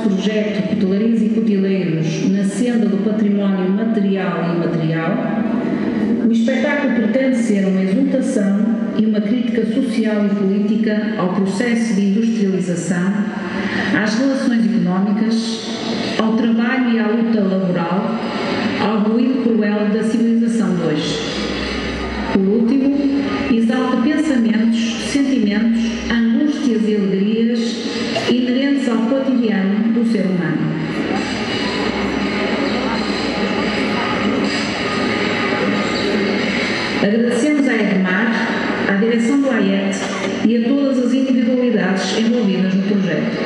projeto Cotelarias e Cotileiros na senda do património material e imaterial, o espetáculo pretende ser uma exultação e uma crítica social e política ao processo de industrialização, às relações económicas, ao trabalho e à luta laboral, ao ruído cruel da civilização de hoje. Por último, exalta pensamentos, sentimentos, angústias e alegrias inerentes ao cotidiano do ser humano. Agradecemos à EDMAR, à direção do AIET e a todas as individualidades envolvidas no projeto.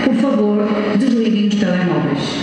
Por favor, desliguem os telemóveis.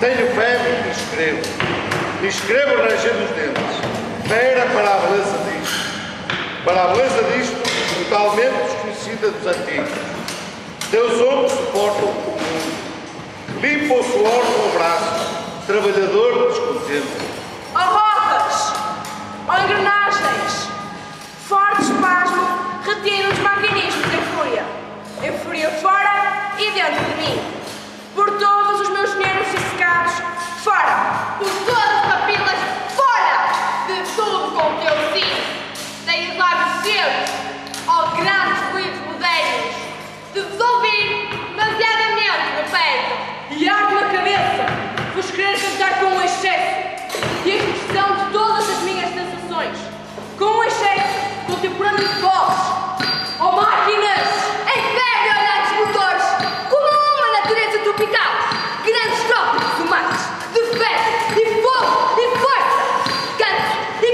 Tenho febre e escrevo rangendo os dentes. Vera para a beleza disto. Para a beleza disto, totalmente desconhecida dos antigos. Deus homens suportam o comum. Limpa o suor no braço, trabalhador descontente. Ó rodas, ó engrenagens, forte espasmo retém os maquinismos em fúria fora e dentro de mim. Por todos os meus nervos dissecados, fora! Por todas as papilas, fora! De tudo com que eu sinto. Tenho os lábios secos, ó grandes ruídos modernos, de vos ouvir demasiadamente no peito. E arde na cabeça, vos querer cantar com um excesso, e a expressão de todas as minhas sensações, com um excesso contemporâneo de voz. Ó máquinas, em febre olhantes motores, como uma natureza tropical, grandes trópicos humanos, de fé, e fogo, e força.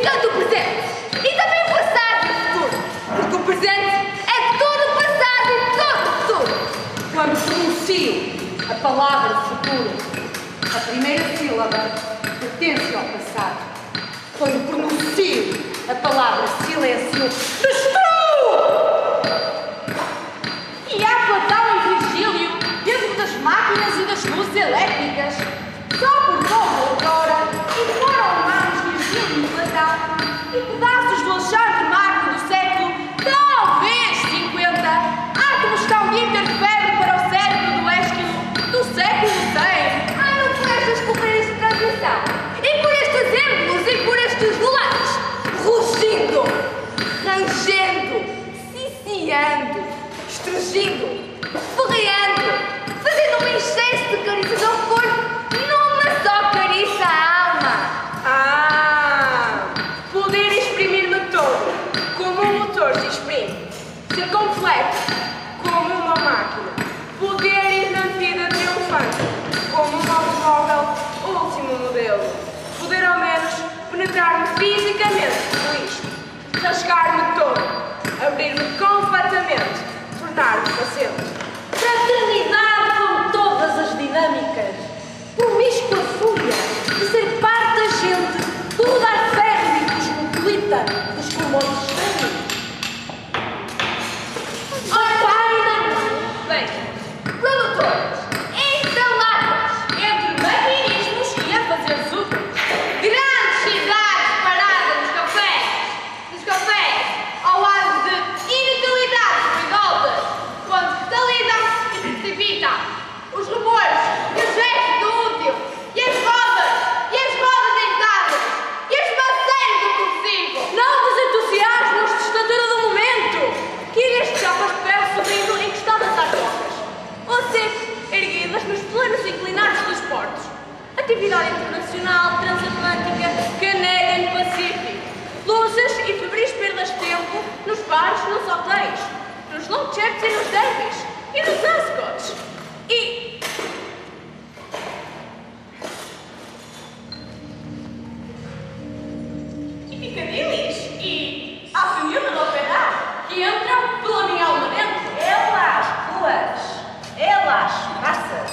Canto o presente, e também o passado e o futuro, porque o presente é todo o passado e todo o futuro. Quando pronuncio a palavra futuro, a primeira sílaba pertence ao passado. Quando pronuncio a palavra silêncio, destruo! E há Platão e Virgílio dentro das máquinas e das luzes elétricas. Só por novo outrora, e foram humanos Virgílio e Platão, e pedaços do Alexandre Magno do século, talvez 50, átomos estão de interfere para o cérebro do Ésquilo do século 100. Não por estas correias de transmissão, e por estes exemplos, e por estes volantes, rugindo, rangendo, ciciando, estrugindo, ferreando, fazendo um excesso de carícias ao corpo, numa só carícia à alma. Poder exprimir-me todo, como um motor se exprime, ser completo, como uma máquina, poder ir na vida triunfante, como um automóvel último modelo, poder ao menos penetrar-me fisicamente por isto, rasgar-me todo, abrir-me completamente, tornar-me paciente. Fraternidade com todas as dinâmicas, promíscua fúria de ser parte da gente, do rodar ferro e dos bares, nos hotéis, nos long chats e nos derbys, e nos ascots, e Piccadillys, e à família do Opera, que entram pela minha alma dentro. Ela às ruas, ela às praças,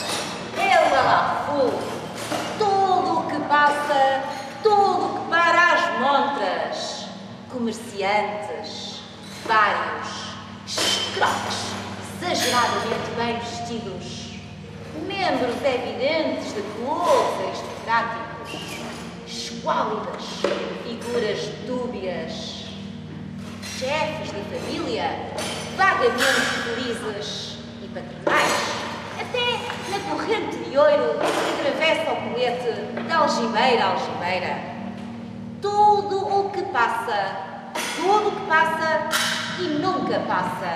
ela lá fora, tudo o que passa, tudo o que para às montras, comerciantes, vários, escroques, exageradamente bem vestidos, membros evidentes de clubes aristocráticos, esquálidas, figuras dúbias, chefes de família, vagamente felizes e patronais, até na corrente de ouro que atravessa o colete de algibeira a algibeira. Tudo o que passa e nunca passa.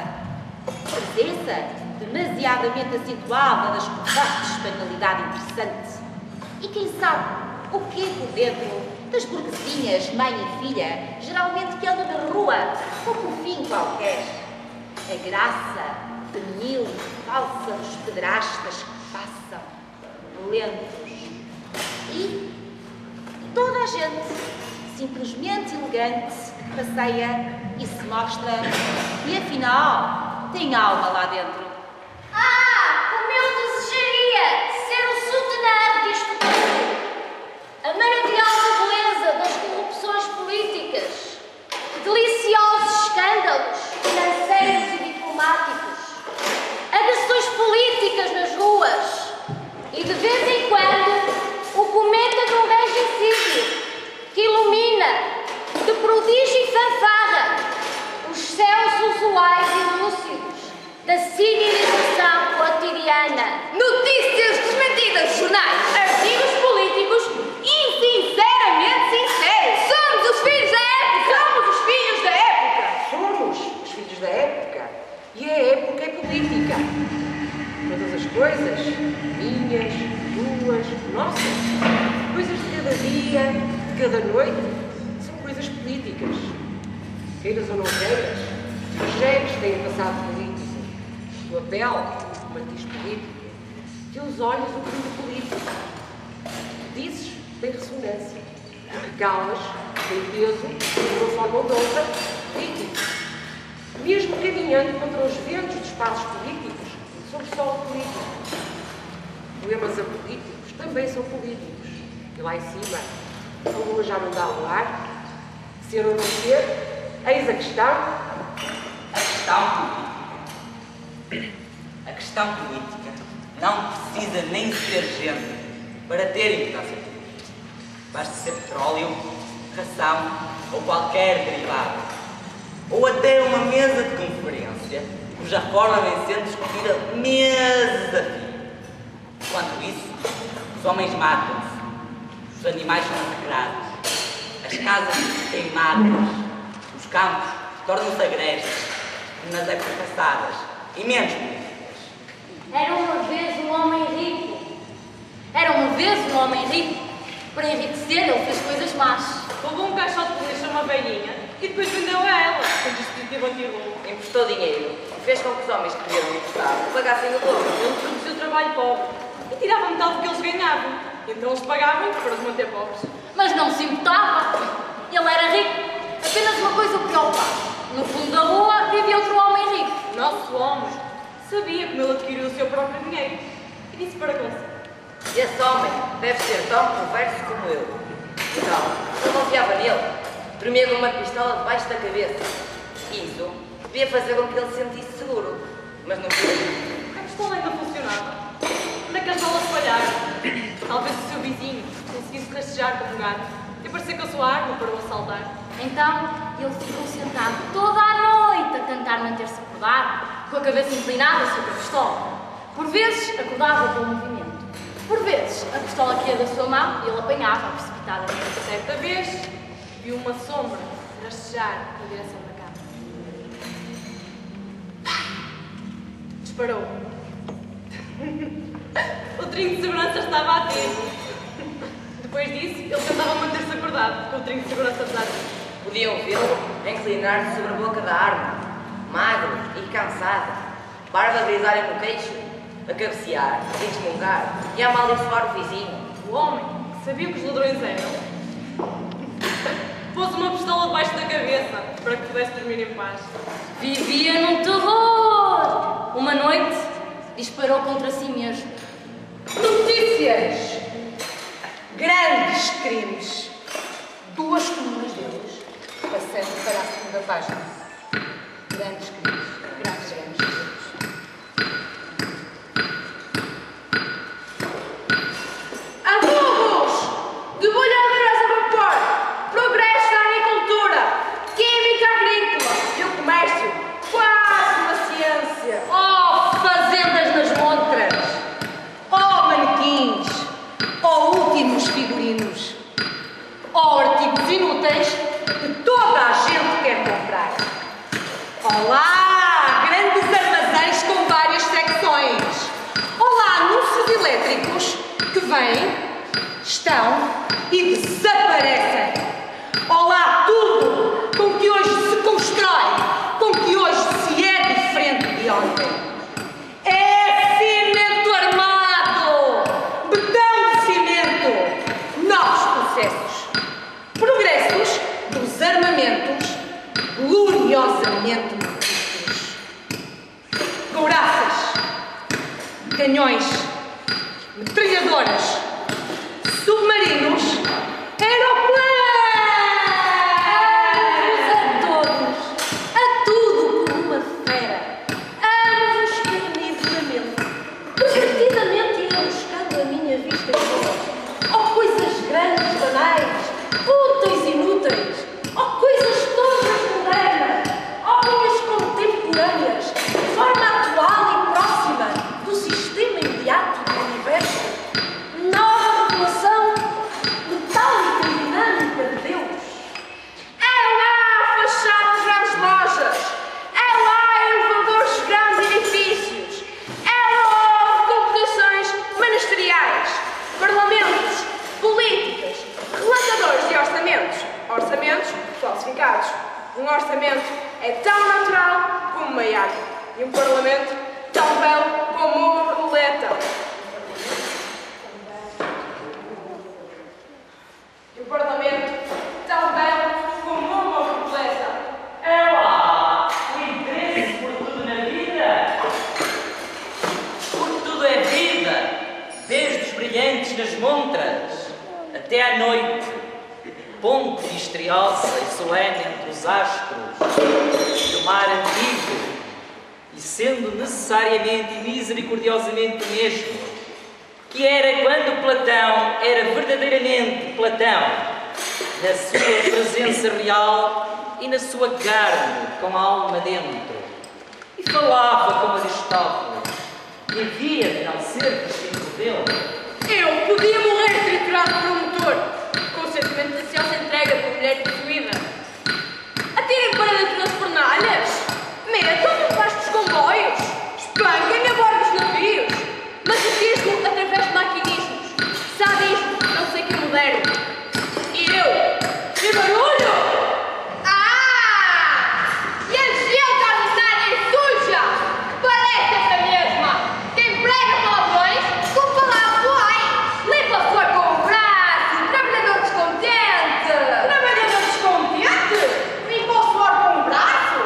Presença demasiadamente acentuada das covardes banalidade interessante. E quem sabe o que por dentro das burguesinhas, mãe e filha, geralmente que andam na rua, ou por fim qualquer. A graça de mil falsos pedrastas que passam, lentos. E toda a gente, simplesmente elegante, passeia e se mostra, e afinal tem alma lá dentro. Como eu desejaria ser o centenário disto tudo! A maravilhosa beleza das corrupções políticas, deliciosos escândalos financeiros e diplomáticos, agressões políticas nas ruas e, de vez em quando, o cometa de um regicídio que ilumina, de prodígio e fanfarra, os céus usuais e lúcidos da civilização cotidiana. Notícias desmentidas dos jornais, artigos políticos insinceramente sinceros. Somos os filhos da época! Somos os filhos da época! Somos os filhos da época. E a época é política. Todas as coisas, minhas, tuas, nossas, coisas de cada dia, de cada noite, são coisas políticas. Queiras ou não queiras, os géneros têm passado político. Tua pele, o matiz político. Teus olhos, o brilho político. Dizes, tem ressonância. O que calas, tem peso, de uma forma ou de outra, político. Mesmo caminhando contra os ventos dos passos políticos, sobre o solo político. Poemas apolíticos também são políticos. E lá em cima, a lua já não dá ao ar. Ser ou não ser, eis a questão. A questão política não precisa nem ser gente para ter importância política. Basta ser petróleo, ração ou qualquer derivado. Ou até uma mesa de conferência cuja forma vem sendo discutida meses a fio. Enquanto isso, os homens matam-se, os animais são massacrados, as casas queimadas, os campos tornam-se agrestes, como nas épocas passadas, e menos políticas. Era uma vez um homem rico. Para enriquecer, ele fez coisas más. Roubou um caixote de lixo a uma velhinha e depois vendeu a ela, com dispositivo anti-roubo. Emprestou dinheiro e fez com que os homens que queriam emprestar pagassem o dobro. Ele produziu trabalho pobre e tirava metade do que eles ganhavam. Então eles pagavam para os manter pobres. Mas não se importava. Ele era rico. Apenas uma coisa o preocupava. No fundo da rua vivia outro homem rico. Nosso homem sabia como ele adquiriu o seu próprio dinheiro e disse para consigo: Esse homem deve ser tão perverso como eu. Então, eu confiava nele. Dormia com uma pistola debaixo da cabeça. Isso devia fazer com que ele se sentisse seguro. Mas não foi. A pistola ainda funcionava. Onde é que as balas falharam? Talvez o seu vizinho conseguisse rastejar com um gato e parecer com a sua arma para o assaltar. Então, ele ficou sentado toda a noite a tentar manter-se acordado, com a cabeça inclinada sobre a pistola. Por vezes, acordava com o movimento. Por vezes, a pistola caía da sua mão e ele apanhava precipitadamente. Certa vez, viu uma sombra rastejar na direção da cama. Disparou. O trinco de segurança estava ativo. Depois disso, ele tentava manter-se acordado, com o trinco de segurança desativo. Podiam vê-lo inclinar-se sobre a boca da árvore, magro e cansado, barba grisalha no queixo, a cabecear, a resmungar e a amaldiçoar o vizinho. O homem, que sabia o que os ladrões eram, pôs uma pistola debaixo da cabeça para que pudesse dormir em paz. Vivia num terror. Uma noite, disparou contra si mesmo. Notícias! Grandes crimes! 2 colunas deles, passando para a segunda página. Grandes crimes, grandes crimes. Adubos! Debulhadeiras a vapor! Progresso da agricultura! Química agrícola! E o comércio! Quase uma ciência! Oh, fazendas nas montras! Oh, manequins! Oh, últimos figurinos! Oh, artigos inúteis que toda a gente quer comprar! Olá, grandes armazéns com várias secções! Olá, anúncios elétricos que vêm, estão e desaparecem! Olá, tudo com que hoje se constrói, com que hoje se é diferente de ontem! É cimento armado! Betão de cimento! Novos processos! Progressos dos armamentos gloriosamente múltiplos. Couraças, canhões, metralhadoras, submarinos, aeroplanos! A todos, a tudo como uma fera. Amo-vos carnivoramente. Divertidamente irei buscando a minha vista de voz. Oh, coisas grandes, banais, úteis e inúteis. Oh, coisas todas modernas. Oh, minhas contemporâneas, de forma atual e próxima do sistema imediato do universo. Nova revelação metálica e dinâmica de Deus. É lá fachadas grandes lojas! É lá elevadores de grandes edifícios! É lá congregações ministeriais! Parlamentos, políticas, relatadores de orçamentos! Orçamentos falsificados! Um orçamento é tão natural como uma água e um parlamento tão belo como uma borboleta. E o parlamento tão belo como uma borboleta. É lá o interesse por tudo na vida. Porque tudo é vida, desde os brilhantes nas montras até à noite, ponte misteriosa e solene entre os astros do mar antigo, e sendo necessariamente e misericordiosamente o mesmo que era quando Platão era verdadeiramente Platão, na sua presença real e na sua carne com a alma dentro, e falava como Aristóteles, e havia de não ser discípulo dele. Eu podia morrer triturado por um motor, com o sentimento de ciência entrega por mulher possuída. Atirem para dentro das fornalhas, metam-me debaixo dos comboios, espanquem-me a bordo dos navios, masoquismo através de maquinismos, sadismo, não sei que moderno. E eu, que barulho! E a gente ordinária e suja, que parece essa mesma, que emprega palavrões com palavras uai, limpa flor com o braço, trabalhador descontente. Trabalhador descontente? Limpa o suor com o braço?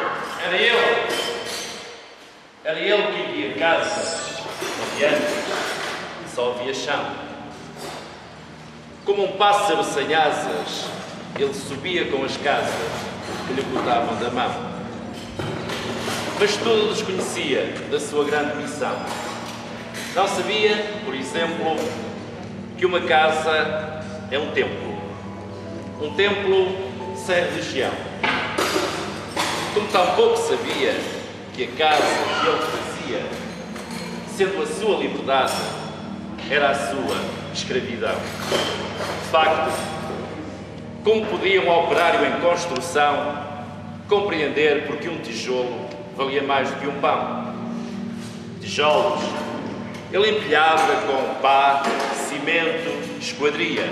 Era ele que via casas, onde antes só havia chão. Como um pássaro sem asas, ele subia com as casas que lhe botavam da mão. Mas tudo desconhecia da sua grande missão. Não sabia, por exemplo, que uma casa é um templo. Um templo sem religião. Como tampouco sabia que a casa que ele fazia, sendo a sua liberdade, era a sua escravidão. De facto, como podia um operário em construção compreender porque um tijolo valia mais do que um pão? Tijolos ele empilhava com pá, cimento, esquadria.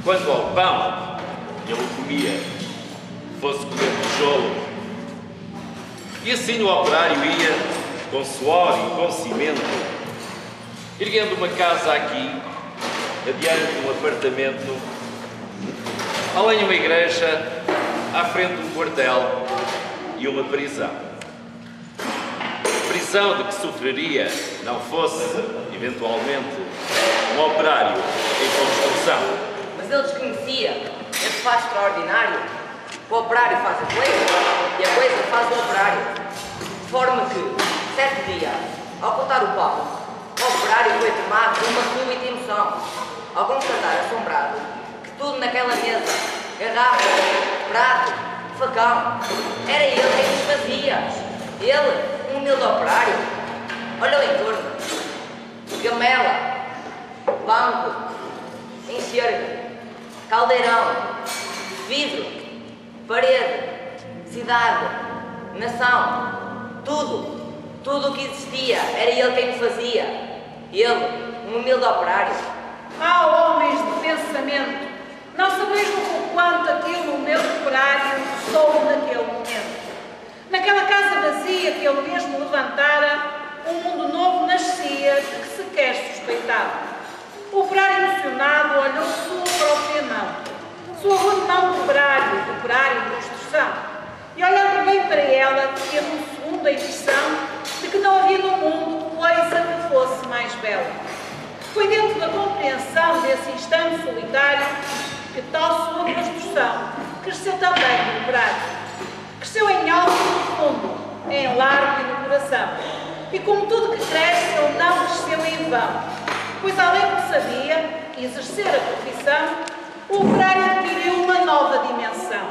Quanto ao pão, ele o comia. fosse colher tijolo. E assim o operário ia, com suor e com cimento, erguendo uma casa aqui, adiante um apartamento, além uma igreja, à frente um quartel e uma prisão. Prisão de que sofreria, não fosse, eventualmente, um operário em construção. Mas ele desconhecia esse fato extraordinário. O operário faz a coisa e a coisa faz o operário. De forma que, certo dia, ao cortar o pau, o operário foi tomado por uma súbita emoção, ao constatar assombrado que tudo naquela mesa, garrafa, prato, facão, era ele quem desfazia. Ele, um humilde operário, olhou em torno. Gamela, banco, enxerga, caldeirão, vidro, parede, cidade, nação, tudo o que existia, era ele quem o fazia. Ele, um humilde operário. Há homens de pensamento, não sabeis o quanto aquele humilde operário soube naquele momento. Naquela casa vazia que ele mesmo levantara, um mundo novo nascia de que sequer suspeitava. O operário emocionado olhou sua própria mão, sua rude mão de operário em construção, e olhando bem para ela, teve um segundo a impressão de que não havia no mundo coisa que fosse mais bela. Foi dentro da compreensão desse instante solitário que tal sua construção cresceu também no operário. Cresceu em alto e profundo, em largo e no coração. E como tudo que cresce, ele não cresceu em vão, pois além do que sabia e exercer a profissão, o operário adquiriu uma nova dimensão,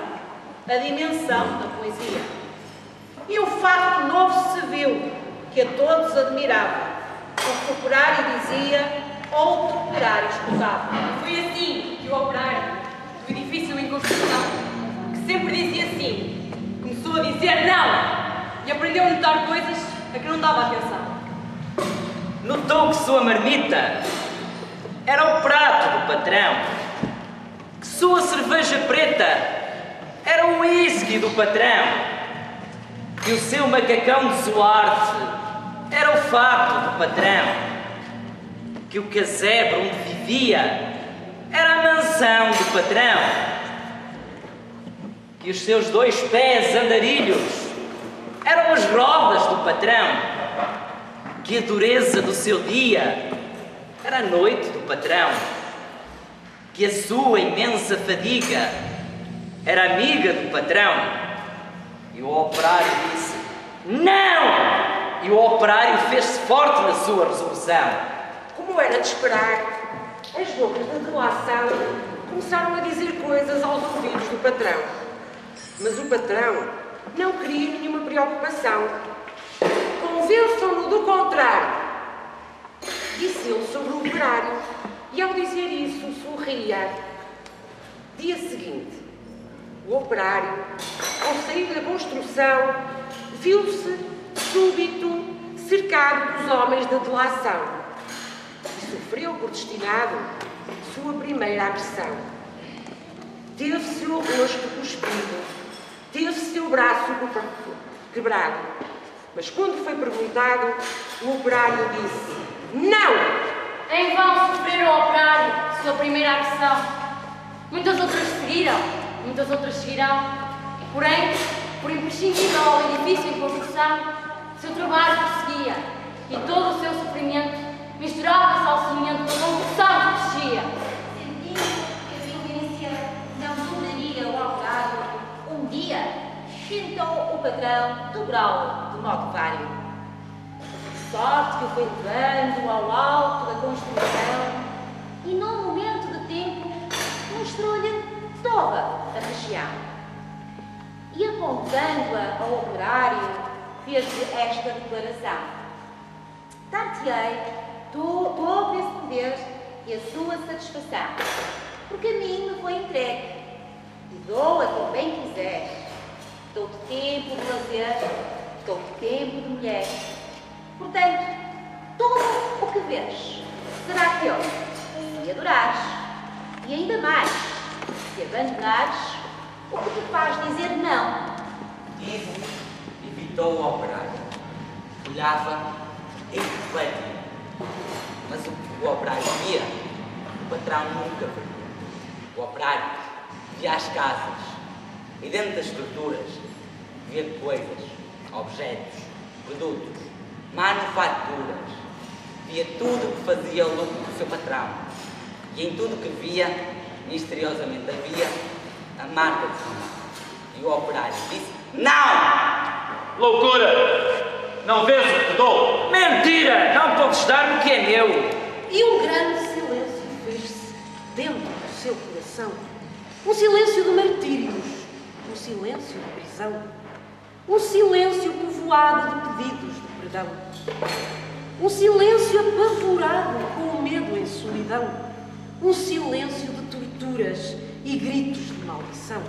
a dimensão da poesia. E um facto novo se viu, que a todos admirava. O que o operário dizia, outro operário escutava. Foi assim que o operário do edifício em construção, que sempre dizia sim, começou a dizer não e aprendeu a notar coisas a que não dava atenção. Notou que sua marmita era o prato do patrão, que sua cerveja preta era o uísque do patrão, que o seu macacão de suarte era o fato do patrão, que o casebre onde vivia era a mansão do patrão, que os seus 2 pés andarilhos eram as rodas do patrão, que a dureza do seu dia era a noite do patrão, que a sua imensa fadiga era amiga do patrão. E o operário disse não! E o operário fez-se forte na sua resolução. Como era de esperar, as bocas da delação começaram a dizer coisas aos ouvidos do patrão. Mas o patrão não queria nenhuma preocupação. Convençam-no do contrário, disse ele sobre o operário, e ao dizer isso sorria. Dia seguinte, o operário, ao sair da construção, viu-se súbito cercado dos homens da delação e sofreu por destinado sua primeira agressão. Teve seu rosto cuspido, teve seu braço quebrado, mas quando foi perguntado, o operário disse não! Em vão sofreram o operário sua primeira agressão. Muitas outras seguiram, muitas outras seguirão. Porém, por imprescindível ao edifício em construção, seu trabalho prosseguia e todo o seu sofrimento misturava-se ao cimento da convulsão que crescia. Sentindo que a violência não toleraria o operário, um dia tentou o patrão dobrá-lo de modo vário. De sorte que o foi levando ao alto da construção e, num momento de tempo, mostrou-lhe toda a região. E, apontando-a ao operário, fez-lhe esta declaração: dar-te-ei todo esse poder e a sua satisfação, porque a mim me foi entregue, e dou a quem bem quiser. Dou-te tempo de lazer, dou-te tempo de mulher. Portanto, tudo o que vês será teu, se adorares, e ainda mais, se abandonares o que te faz dizer não? Isso evitou o operário. Olhava e refletia. Mas o que o operário via, o patrão nunca viu. O operário via as casas e dentro das estruturas via coisas, objetos, produtos, manufaturas. Via tudo o que fazia o lucro do seu patrão. E em tudo que via, misteriosamente havia a marca de sua mão. E o operário disse: não! Loucura! Não vês o que te dou? Mentira! Não podes dar-me o que é meu! E um grande silêncio fez-se dentro do seu coração. Um silêncio de martírios, um silêncio de prisão, um silêncio povoado de pedidos de perdão, um silêncio apavorado com o medo em solidão, um silêncio de torturas e gritos de maldição,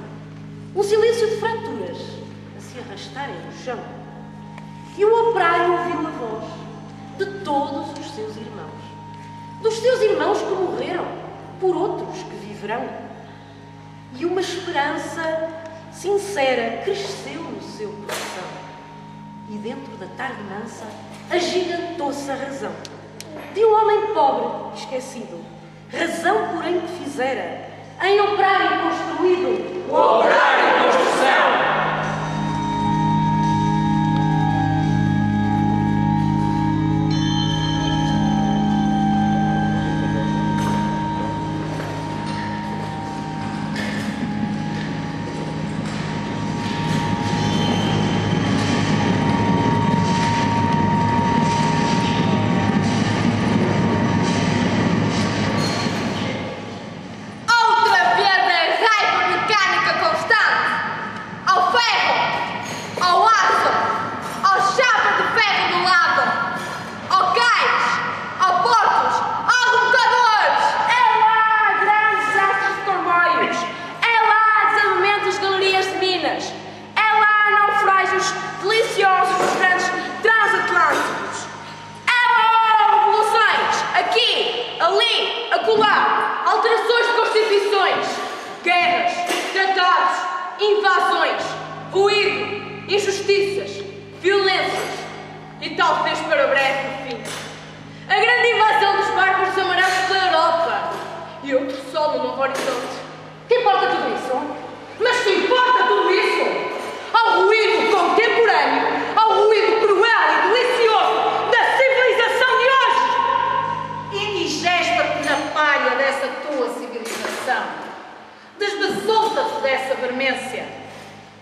um silêncio de fraturas a se arrastarem no chão. E o operário ouviu a voz de todos os seus irmãos, dos seus irmãos que morreram, por outros que viverão. E uma esperança sincera cresceu no seu coração. E dentro da tarde mansa agigantou-se a razão de um homem pobre, esquecido, razão, porém, que fizera em operário construído o operário em construção. Alterações de constituições, guerras, tratados, invasões, ruído, injustiças, violências e talvez para breve o fim. A grande invasão dos barcos amarelos pela Europa e outro sol no novo horizonte. Que importa tudo isso? Mas que importa tudo isso ao ruído contemporâneo, ao ruído cruel e delicioso da civilização de hoje? Indigesta-te na palha dessa tua civilização. Desbesulta-te dessa vermência.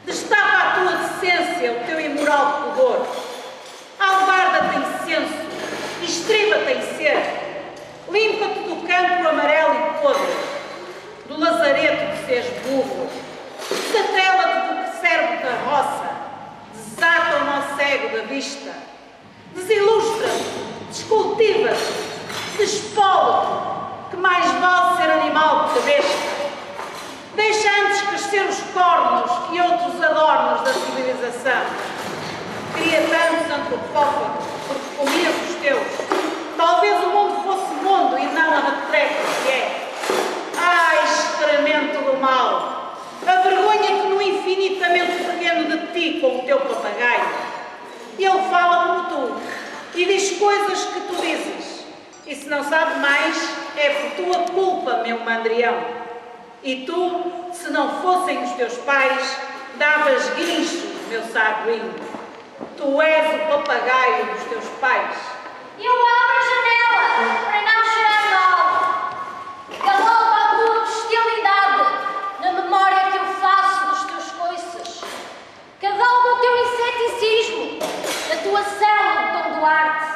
Destapa a tua decência, o teu imoral pudor. Alvarda-te em senso, estriba-te em ser. Limpa-te do campo amarelo e podre, do lazareto que fez burro. Desatrela-te do que serve da roça. Desata o nó cego da vista. Desilustra-te, descultiva-te, despola-te, que mais vale ser animal que besta. Deixa antes crescer os cornos e outros adornos da civilização. Cria tantos antropófagos porque comiam os teus. Talvez o mundo fosse mundo e não a retreca que é. Ai, excremento do mal! Avergonha-te no infinitamente pequeno de ti com o teu papagaio. Ele fala como tu e diz coisas que tu dizes. E se não sabe mais, é por tua culpa, meu mandrião. E tu, se não fossem os teus pais, davas guincho, meu saguinho. Tu és o papagaio dos teus pais. Eu abro a janela para não cheirar mal. Galamba a tua bestialidade na memória que eu faço dos teus coices. Cavalga o teu incepticismo na tua célula de Dom Duarte.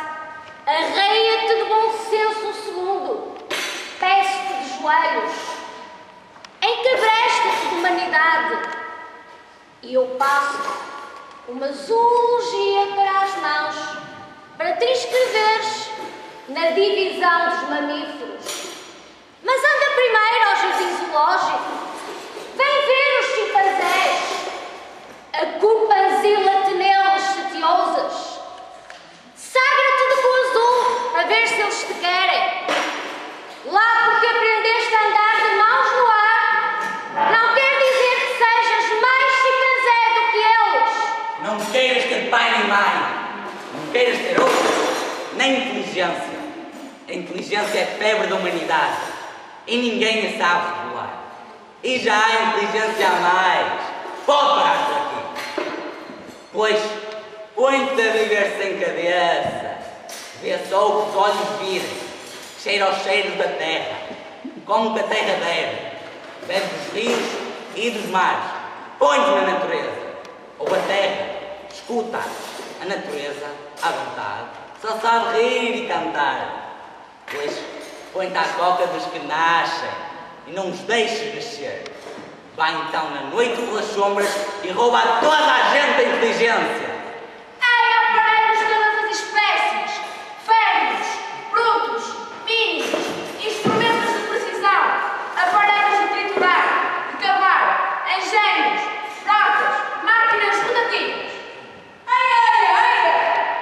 Arreia-te de bom senso um segundo. Peço-te de joelhos. Encabresta-te de humanidade. E eu passo uma zoologia para as mãos para te inscreveres na divisão dos mamíferos. Mas anda primeiro ao jardim zoológico. Vem ver os chimpanzés, a cumpanzila tenelas setiosas. Sagra-te de cor azul a ver se eles te querem. Lá porque aprendeste a andar de mãos no ar, não quer dizer que seja queiras ter outra, na inteligência. A inteligência é febre da humanidade e ninguém a sabe regular. E já há inteligência a mais. Pode parar por aqui. Pois, põe-te a viver sem cabeça. Vê só o que os olhos virem. Cheira aos cheiros da terra. Come o que a terra der. Bebe dos rios e dos mares. Põe-te na natureza. Ou a terra. Escuta. A natureza, à vontade, só sabe rir e cantar. Pois, põe-te à coca dos que nascem e não os deixes nascer. Vai então na noite pelas sombras e rouba a toda a gente a inteligência. Ai, aparelhos de todas as espécies, férreos, brutos, mínimos, instrumentos de precisão, aparelhos de triturar, de cavar, engenhos, pratas, máquinas rotativas.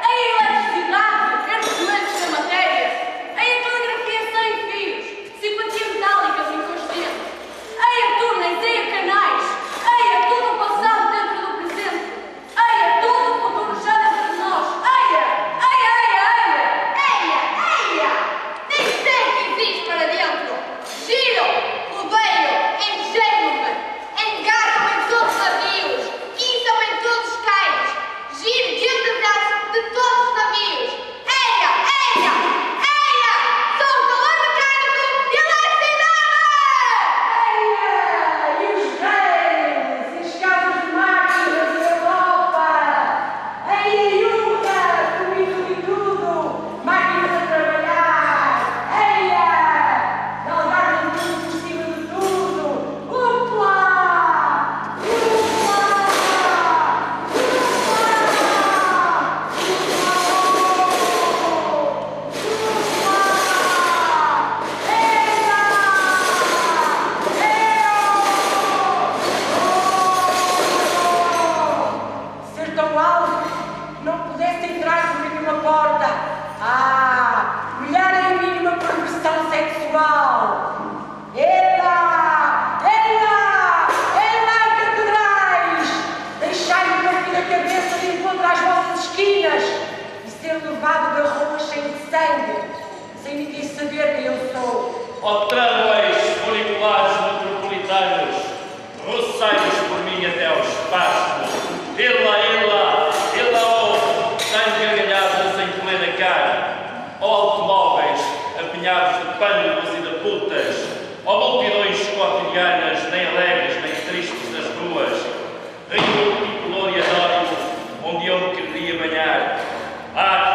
A eletricidade, elementos da matéria, a telegrafia sem fios, simpatia metálicas inconscientes, a túneis, a canais, a tudo o passado dentro do presente, a tudo o futuro já dentro de nós, nem sei o que existe para dentro, giro, rodeio, engenho-me, engarro-me em todos os navios, guinçam-me em todos os cais, giro dentro de todos os navios, sou o calor mecânico de eletricidade! E os reis, e as casas de máquinas da Europa, a Iuda, comigo e tudo, máquinas a trabalhar, galgarem tudo por cima de tudo, upla! Ser tão alto que não pudesse entrar por nenhuma porta. Olhar a mínima perversão sexual. Ela, catedrais! Deixai-me partir a cabeça de encontro às vossas esquinas e ser levado de ruas cheio de sangue, sem ninguém saber quem eu sou. Ó tramways funiculares metropolitanos, roçai-vos por mim até aos pastos. Ela, gargalhadas em plena cara. Ó automóveis apinhados de pânicos e de putas. Ó multidões cotidianas, nem alegres nem tristes nas ruas. Rio e gloriadório, onde eu me queria banhar.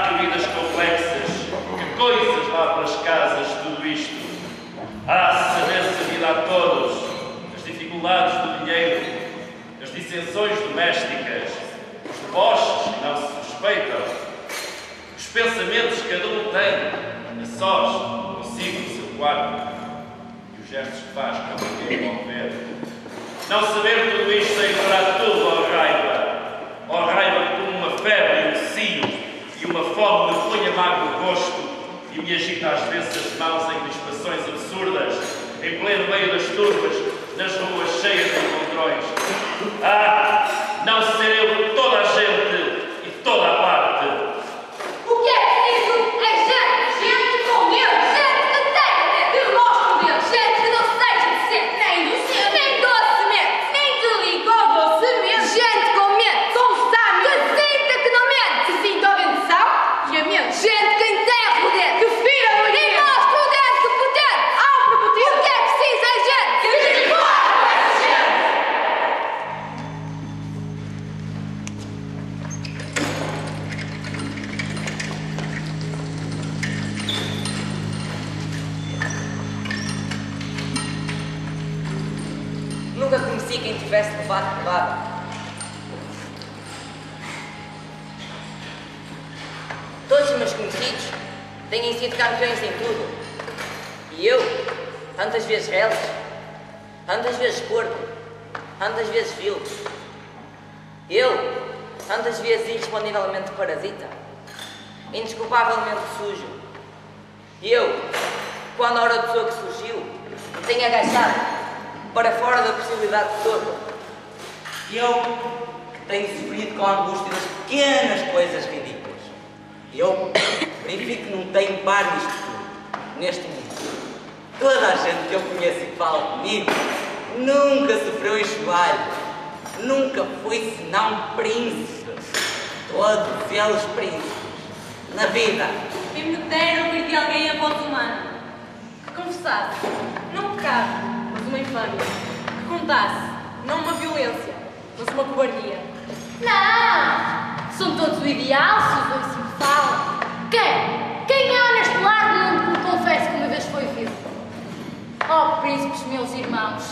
Que vidas complexas, que coisas lá pelas casas, tudo isto. Saber-se a vida a todos, as dificuldades do dinheiro, as dissensões domésticas, os deboches que não se respeitam, os pensamentos que cada um tem, a sós, consigo, no seu quarto, e os gestos que faz quando ninguém o ver. Não saber tudo isto é ignorar tudo, ó raiva como uma febre e um cio, e uma fome me põe amargo no rosto, e me agita às vezes as mãos em crispações absurdas, em pleno meio das turbas, nas ruas cheias de encontrões. Não ser eu toda a gente e toda a parte. O que é preciso é gente com medo, gente que tenha medo, que mostre medo, gente que não seja decente, nem docente, nem docemente, nem delicou docemente, gente com medo, consame, que sinta que não mente, que sinta a bendição e a mente, gente que enterra o dedo, que fira o dedo, e mostra o dedo que potente, ao prepotente. O que é preciso é gente que desenvolve essa gente. Nunca conheci quem tivesse levado porrada. Todos os meus conhecidos têm sido campeões em tudo. E eu, tantas vezes reles, tantas vezes corpo, tantas vezes filtro. Eu, tantas vezes irrespondivelmente parasita, indesculpavelmente sujo. E eu, quando a hora de soco surgiu, me tenho agachado para fora da possibilidade de soco. E eu, que tenho sofrido com a angústia das pequenas coisas ridículas. Eu verifico que não tenho par nisto tudo, neste mundo. Toda a gente que eu conheço e que fala comigo nunca sofreu enxovalho, nunca foi senão príncipe. Todos eles príncipes, na vida. Quem me dera ouvir de alguém a voz humana, que confessasse, não um pecado, mas uma infâmia, que contasse, não uma violência, mas uma cobardia. Não! São todos o ideal, se os dois assim falam. Quem é honesto lado do mundo que me confesse que uma vez foi vivo? Oh, príncipes, meus irmãos!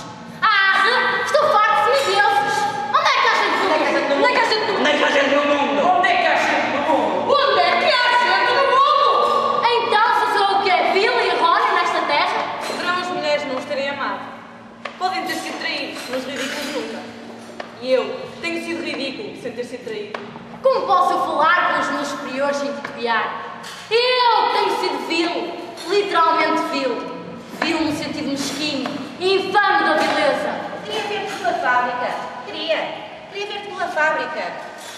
Estou farto de semideuses! Onde é que há gente no mundo? Onde é que há gente no mundo? Onde é que há gente no mundo? Onde é que há gente no mundo? Onde é que há gente no mundo? Então, se sou o que é vil e errôneo nesta terra? Poderão as mulheres não os terem amado. Podem ter sido traídos, mas ridículos nunca. E eu tenho sido ridículo sem ter sido traído. Como posso eu falar com os meus superiores sem titubear? Eu tenho sido vil, literalmente vil. Vil no sentido mesquinho, infame da vileza. Queria ver-te pela fábrica. Queria ver-te pela fábrica.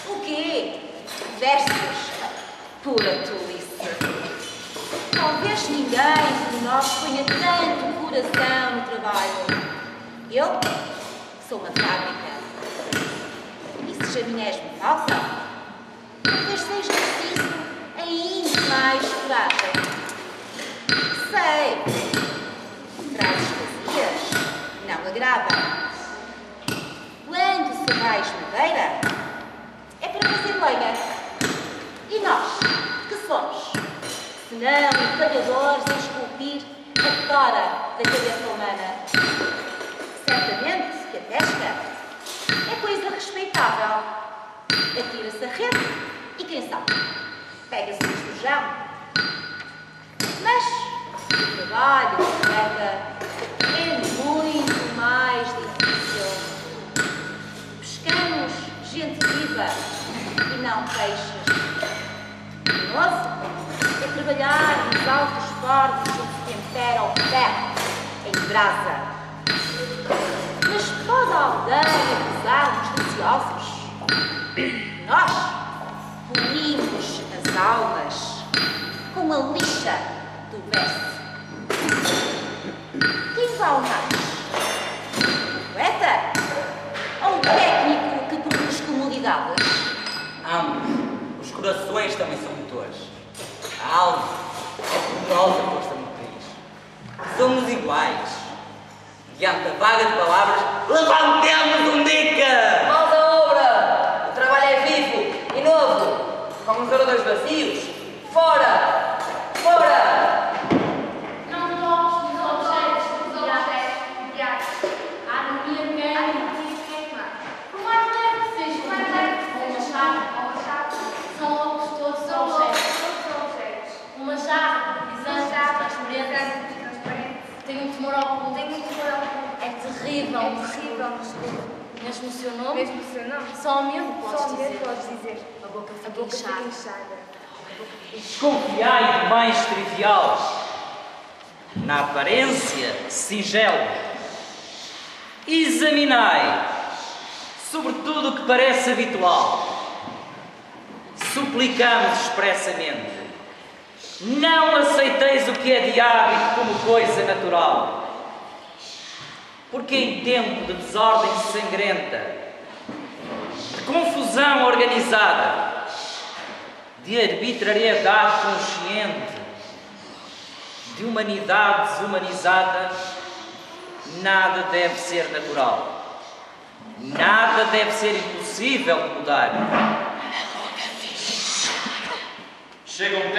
O quê? Vestes. Pura tolice. Talvez ninguém de nós ponha tanto coração no trabalho. Eu sou uma fábrica. E se chaminés me faltam, talvez seja preciso ainda mais coragem. Sei. Frases vazias não agradam. Quando serrais madeira, é para fazer leiga. E nós, que somos? Senão trabalhadores a esculpir a tora da cabeça humana. Certamente que a pesca é coisa respeitável. Atira-se a rede e quem sabe, pega-se um estojão. Mas o trabalho de coleta é muito mais difícil. Pescamos gente viva e não peixes. Penoso é trabalhar nos altos fornos onde se tempera o ferro em brasa. Mas pode alguém acusar-nos de ciosos? Nós polimos as almas com a lixa do verso. Quem vale mais? Um poeta? Ou um técnico que produz comodidades? Ambos. Os corações também são motores. A alma é poderosa força motriz. Somos iguais. Diante da vaga de palavras, levantemos um dica! Mãos à obra! O trabalho é vivo e novo. Como os oradores vazios. Fora! Fora! Não toques nos objetos materiais. A harmonia mecânica. Por mais leve que seja uma chave, são locos todos objetos. Uma jarra, transparente. Tem um temor ao público. É terrível. Mesmo o seu nome? Somente podes dizer. A boca fica inchada. Desconfiai do mais trivial, na aparência singelo. Examinai, sobretudo o que parece habitual. Suplicamos expressamente, não aceiteis o que é de hábito como coisa natural. Porque em tempo de desordem sangrenta, de confusão organizada, de arbitrariedade consciente, de humanidade desumanizada, nada deve ser natural. Nada deve ser impossível de mudar. Chega um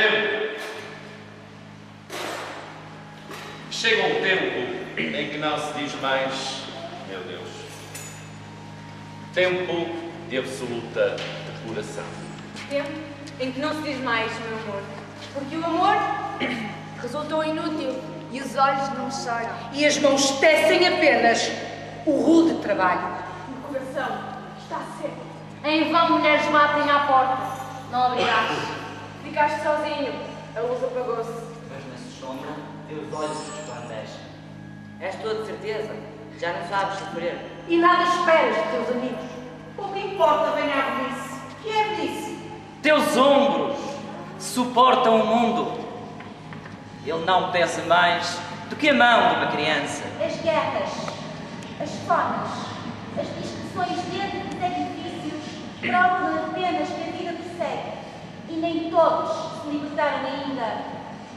tempo em que não se diz mais, meu Deus, tempo de absoluta depuração. Tempo em que não se diz mais, meu amor, porque o amor resultou inútil e os olhos não choram. E as mãos tecem apenas o rude trabalho. O coração está seco. Em vão mulheres batem à porta. Não abrirás. Ficaste sozinho, a luz apagou-se. Mas nessa sombra, teus olhos resplandecem. És tua de certeza, já não sabes sofrer. E nada esperas de teus amigos. Pouco importa bem a velhice. Que é velhice? Teus ombros suportam o mundo. Ele não pesa mais do que a mão de uma criança. As guerras, as fomes, as discussões dentro dos edifícios provam apenas que a vida prossegue e nem todos se libertaram ainda.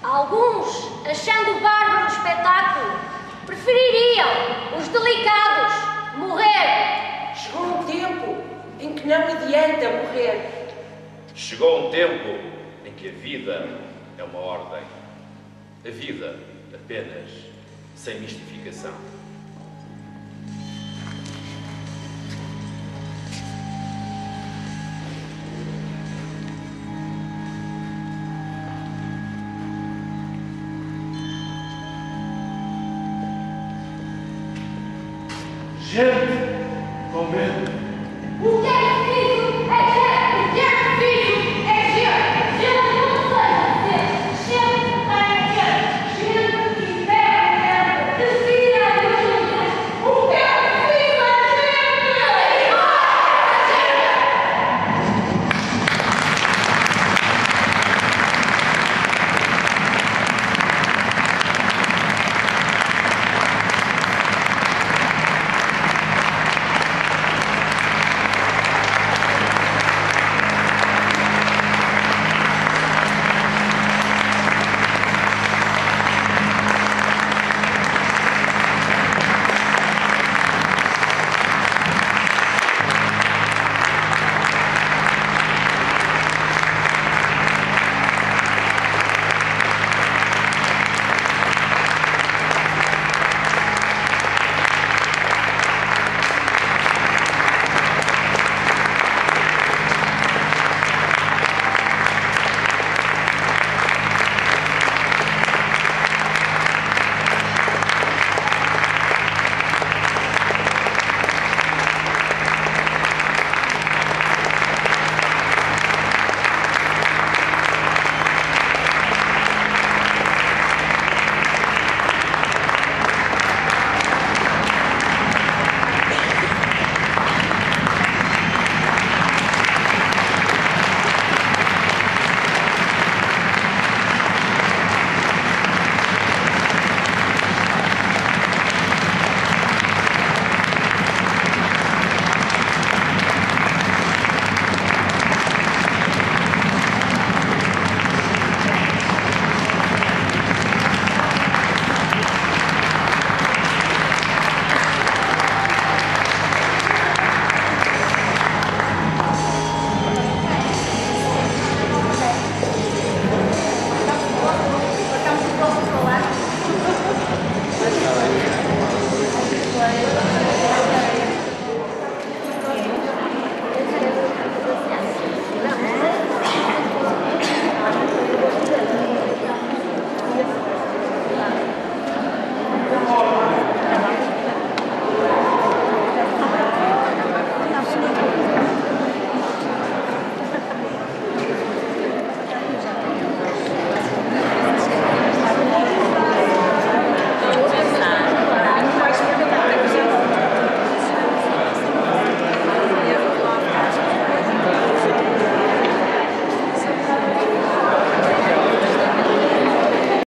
Alguns, achando bárbaro o espetáculo, prefeririam os delicados morrer. Chegou um tempo em que não adianta morrer. Chegou um tempo em que a vida é uma ordem. A vida apenas, sem mistificação. Gente, com medo. O que é